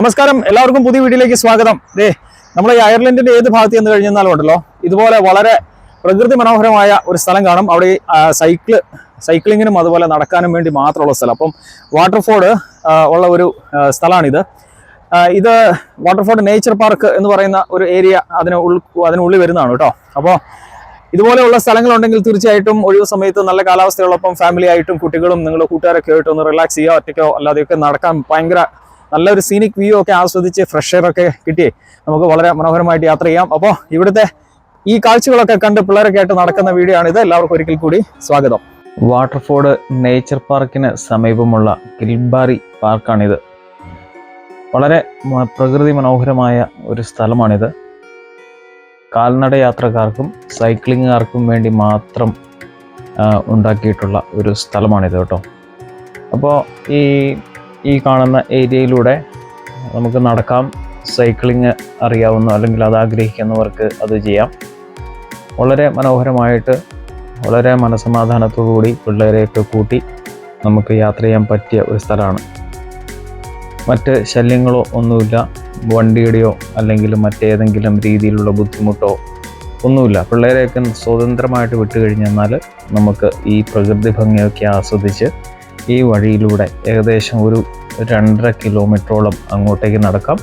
നമസ്കാരം, എല്ലാവർക്കും പുതിയ വീഡിയോയിലേക്ക് സ്വാഗതം. നമ്മൾ ഈ അയർലൻഡിന്റെ ഏത് ഭാഗത്ത് ചെന്ന് കഴിഞ്ഞാലും ഉണ്ടല്ലോ, ഇതുപോലെ വളരെ പ്രകൃതി മനോഹരമായ ഒരു സ്ഥലം കാണും. അവിടെ സൈക്ലിങ്ങിനും അതുപോലെ നടക്കാനും വേണ്ടി മാത്രമുള്ള സ്ഥലം. അപ്പം വാട്ടർഫോർഡ് ഉള്ള ഒരു സ്ഥലമാണിത്. ഇത് വാട്ടർഫോർഡ് നേച്ചർ പാർക്ക് എന്ന് പറയുന്ന ഒരു ഏരിയ അതിനുള്ളിൽ വരുന്നതാണ് കേട്ടോ. അപ്പോൾ ഇതുപോലെയുള്ള സ്ഥലങ്ങളുണ്ടെങ്കിൽ തീർച്ചയായിട്ടും ഒഴിവ് സമയത്ത് നല്ല കാലാവസ്ഥയുള്ളപ്പം ഫാമിലി ആയിട്ടും കുട്ടികളും നിങ്ങളുടെ കൂട്ടുകാരൊക്കെ ആയിട്ട് ഒന്ന് റിലാക്സ് ചെയ്യുക, ഒറ്റയ്ക്കോ അല്ലാതെയൊക്കെ നടക്കാൻ ഭയങ്കര നല്ലൊരു സീനിക് വ്യൂ ഒക്കെ ആസ്വദിച്ച് ഫ്രഷ് എയർ ഒക്കെ കിട്ടി നമുക്ക് വളരെ മനോഹരമായിട്ട് യാത്ര ചെയ്യാം. അപ്പോൾ ഇവിടുത്തെ ഈ കാഴ്ചകളൊക്കെ കണ്ട് പിള്ളേരൊക്കെ ആയിട്ട് നടക്കുന്ന വീഡിയോ ആണിത്. എല്ലാവർക്കും ഒരിക്കൽ കൂടി സ്വാഗതം. വാട്ടർഫോർഡ് നേച്ചർ പാർക്കിന് സമീപമുള്ള കിൽബാറി പാർക്കാണിത്. വളരെ പ്രകൃതി മനോഹരമായ ഒരു സ്ഥലമാണിത്. കാൽനട യാത്രക്കാർക്കും സൈക്ലിങ്ങുകാർക്കും വേണ്ടി മാത്രം ഉണ്ടാക്കിയിട്ടുള്ള ഒരു സ്ഥലമാണിത് കേട്ടോ. അപ്പോൾ ഈ കാണുന്ന ഏരിയയിലൂടെ നമുക്ക് നടക്കാം. സൈക്ലിങ് അറിയാവുന്ന അല്ലെങ്കിൽ അത് ആഗ്രഹിക്കുന്നവർക്ക് അത് ചെയ്യാം. വളരെ മനോഹരമായിട്ട് വളരെ മനസമാധാനത്തോടുകൂടി പിള്ളേരെയൊക്കെ കൂട്ടി നമുക്ക് യാത്ര ചെയ്യാൻ പറ്റിയ ഒരു സ്ഥലമാണ്. മറ്റ് ശല്യങ്ങളോ ഒന്നുമില്ല, വണ്ടിയുടെയോ അല്ലെങ്കിൽ മറ്റേതെങ്കിലും രീതിയിലുള്ള ബുദ്ധിമുട്ടോ ഒന്നുമില്ല. പിള്ളേരെയൊക്കെ സ്വതന്ത്രമായിട്ട് വിട്ടുകഴിഞ്ഞാൽ നമുക്ക് ഈ പ്രകൃതി ഭംഗിയൊക്കെ ആസ്വദിച്ച് ഈ വഴിയിലൂടെ ഏകദേശം ഒരു 2.5 കിലോമീറ്ററോളം അങ്ങോട്ടേക്ക് നടക്കാം.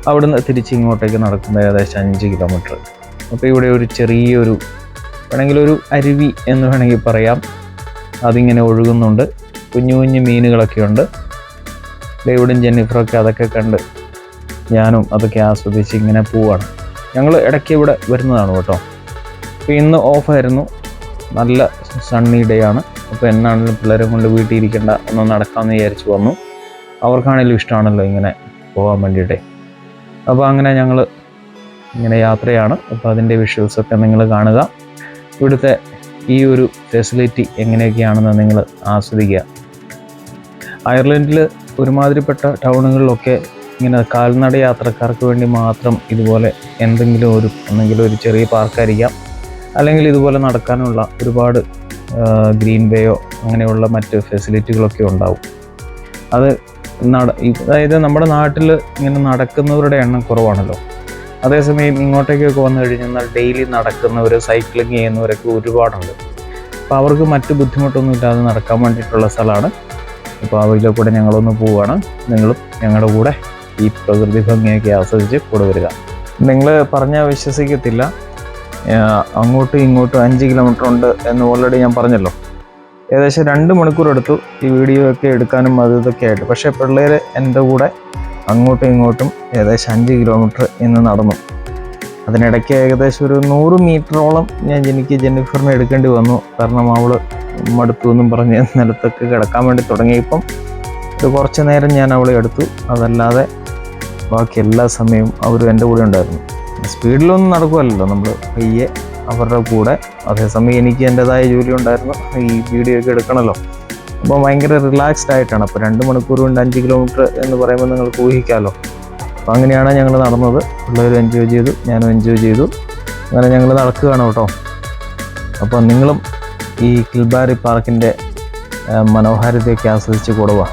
അവിടുന്ന് തിരിച്ച് ഇങ്ങോട്ടേക്ക് നടക്കുന്നത് ഏകദേശം 5 കിലോമീറ്റർ. അപ്പോൾ ഇവിടെ ഒരു ചെറിയൊരു വേണമെങ്കിൽ ഒരു അരുവി എന്ന് വേണമെങ്കിൽ പറയാം, അതിങ്ങനെ ഒഴുകുന്നുണ്ട്. കുഞ്ഞു കുഞ്ഞു മീനുകളൊക്കെ ഉണ്ട്. ഡേവിഡും ജെന്നിഫറൊക്കെ അതൊക്കെ കണ്ട് ഞാനും അതൊക്കെ ആസ്വദിച്ച് ഇങ്ങനെ പോവാണ്. ഞങ്ങൾ ഇടയ്ക്ക് ഇവിടെ വരുന്നതാണ് കേട്ടോ. അപ്പോൾ ഇന്ന് ഓഫായിരുന്നു, നല്ല സണ്ണി ഡേ ആണ്. അപ്പോൾ എന്നാണെങ്കിലും പിള്ളേരെ കൊണ്ട് വീട്ടിൽ ഇരിക്കേണ്ട, ഒന്ന് നടക്കാമെന്ന് വിചാരിച്ച് വന്നു. അവർക്കാണെങ്കിലും ഇഷ്ടമാണല്ലോ ഇങ്ങനെ പോകാൻ വേണ്ടിയിട്ട്. അപ്പോൾ അങ്ങനെ ഞങ്ങൾ ഇങ്ങനെ യാത്രയാണ്. അപ്പോൾ അതിൻ്റെ വിഷ്വൽസൊക്കെ നിങ്ങൾ കാണുക. ഇവിടുത്തെ ഈ ഒരു ഫെസിലിറ്റി എങ്ങനെയൊക്കെയാണെന്ന് നിങ്ങൾ ആസ്വദിക്കുക. അയർലൻഡിൽ ഒരുമാതിരിപ്പെട്ട ടൗണുകളിലൊക്കെ ഇങ്ങനെ കാൽനട യാത്രക്കാർക്ക് വേണ്ടി മാത്രം ഇതുപോലെ ഒന്നെങ്കിലും ഒരു ചെറിയ പാർക്കായിരിക്കാം, അല്ലെങ്കിൽ ഇതുപോലെ നടക്കാനുള്ള ഒരുപാട് ഗ്രീൻ വേയോ അങ്ങനെയുള്ള മറ്റ് ഫെസിലിറ്റികളൊക്കെ ഉണ്ടാവും. അതായത് നമ്മുടെ നാട്ടിൽ ഇങ്ങനെ നടക്കുന്നവരുടെ എണ്ണം കുറവാണല്ലോ. അതേസമയം ഇങ്ങോട്ടേക്കൊക്കെ വന്നു കഴിഞ്ഞാൽ ഡെയിലി നടക്കുന്നവർ, സൈക്ലിങ് ചെയ്യുന്നവരൊക്കെ ഒരുപാടുണ്ട്. അപ്പോൾ അവർക്ക് മറ്റ് ബുദ്ധിമുട്ടൊന്നും ഇല്ലാതെ നടക്കാൻ വേണ്ടിയിട്ടുള്ള സ്ഥലമാണ്. അപ്പോൾ അവയിലെ കൂടെ ഞങ്ങളൊന്ന് പോവുകയാണ്. നിങ്ങളും ഞങ്ങളുടെ കൂടെ ഈ പ്രകൃതി ഭംഗിയൊക്കെ ആസ്വദിച്ച് കൂടെ വരിക. നിങ്ങൾ പറഞ്ഞാൽ വിശ്വസിക്കത്തില്ല, അങ്ങോട്ടും ഇങ്ങോട്ടും 5 കിലോമീറ്റർ ഉണ്ട് എന്ന് ഓൾറെഡി ഞാൻ പറഞ്ഞല്ലോ. ഏകദേശം 2 മണിക്കൂർ എടുത്തു ഈ വീഡിയോ ഒക്കെ എടുക്കാനും ഇതൊക്കെ ആയിട്ട്. പക്ഷേ പിള്ളേർ എൻ്റെ കൂടെ അങ്ങോട്ടും ഇങ്ങോട്ടും ഏകദേശം 5 കിലോമീറ്റർ ഇന്ന് നടന്നു. അതിനിടയ്ക്ക് ഏകദേശം ഒരു 100 മീറ്ററോളം എനിക്ക് ജെന്നിഫറിനെ എടുക്കേണ്ടി വന്നു. കാരണം അവൾ മടുത്തു എന്നും പറഞ്ഞ് നിലത്തൊക്കെ കിടക്കാൻ വേണ്ടി തുടങ്ങിയപ്പം കുറച്ച് നേരം ഞാൻ അവളെ എടുത്തു. അതല്ലാതെ ബാക്കി എല്ലാ സമയവും അവരും എൻ്റെ കൂടെ ഉണ്ടായിരുന്നു. സ്പീഡിലൊന്നും നടക്കുമല്ലോ, നമ്മൾ പയ്യെ അവരുടെ കൂടെ. അതേസമയം എനിക്ക് എൻ്റെതായ ജോലി ഉണ്ടായിരുന്നു, ഈ വീഡിയോ ഒക്കെ എടുക്കണമല്ലോ. അപ്പോൾ ഭയങ്കര റിലാക്സ്ഡ് ആയിട്ടാണ്. അപ്പോൾ 2 മണിക്കൂർ കൊണ്ട് 5 കിലോമീറ്റർ എന്ന് പറയുമ്പോൾ നിങ്ങൾക്ക് ഊഹിക്കാമല്ലോ. അപ്പോൾ അങ്ങനെയാണ് ഞങ്ങൾ നടന്നത്. പിള്ളേരും എൻജോയ് ചെയ്തു, ഞാനും എൻജോയ് ചെയ്തു. അങ്ങനെ ഞങ്ങൾ നടക്കുകയാണ് കേട്ടോ. അപ്പോൾ നിങ്ങളും ഈ കിൽബാറി പാർക്കിൻ്റെ മനോഹാരിതയൊക്കെ ആസ്വദിച്ച് കൊടുക്കുക.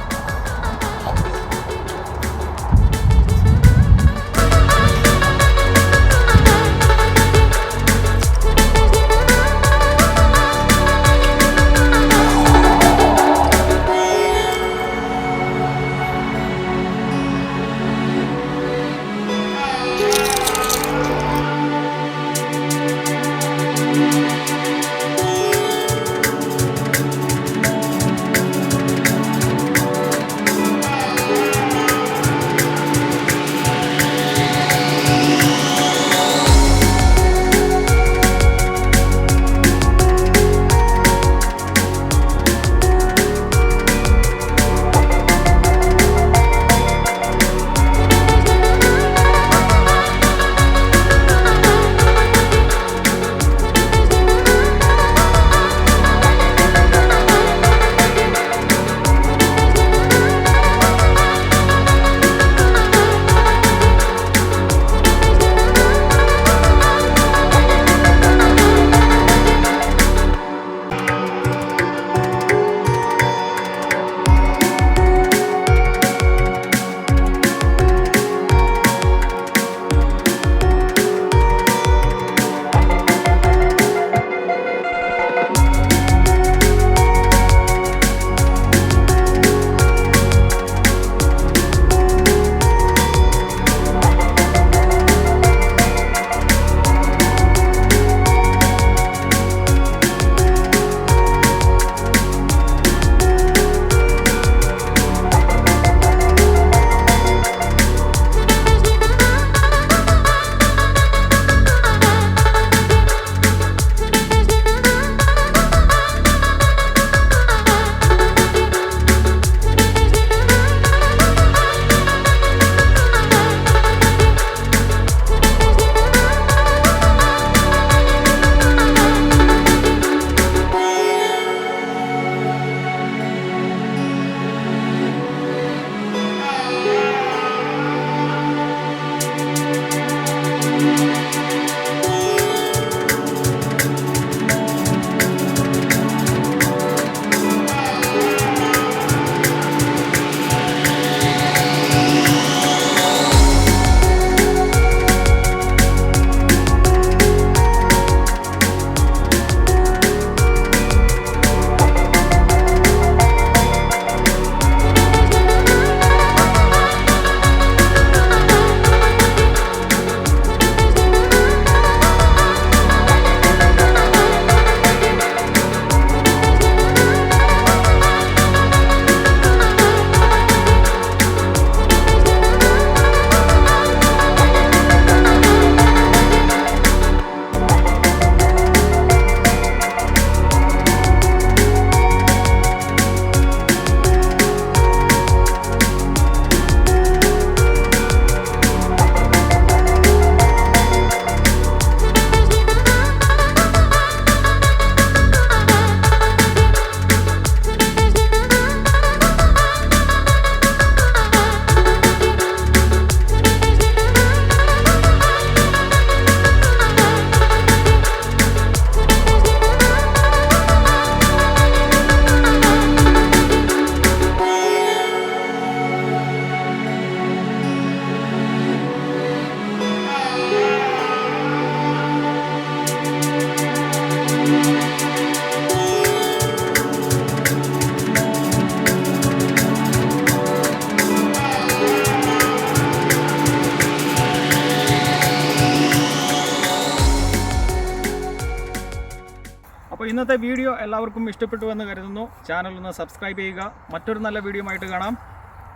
ഇന്നത്തെ വീഡിയോ എല്ലാവർക്കും ഇഷ്ടപ്പെട്ടു എന്ന് കരുതുന്നു. ചാനൽ ഒന്ന് സബ്സ്ക്രൈബ് ചെയ്യുക. മറ്റൊരു നല്ല വീഡിയോ ആയിട്ട് കാണാം.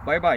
Bye bye.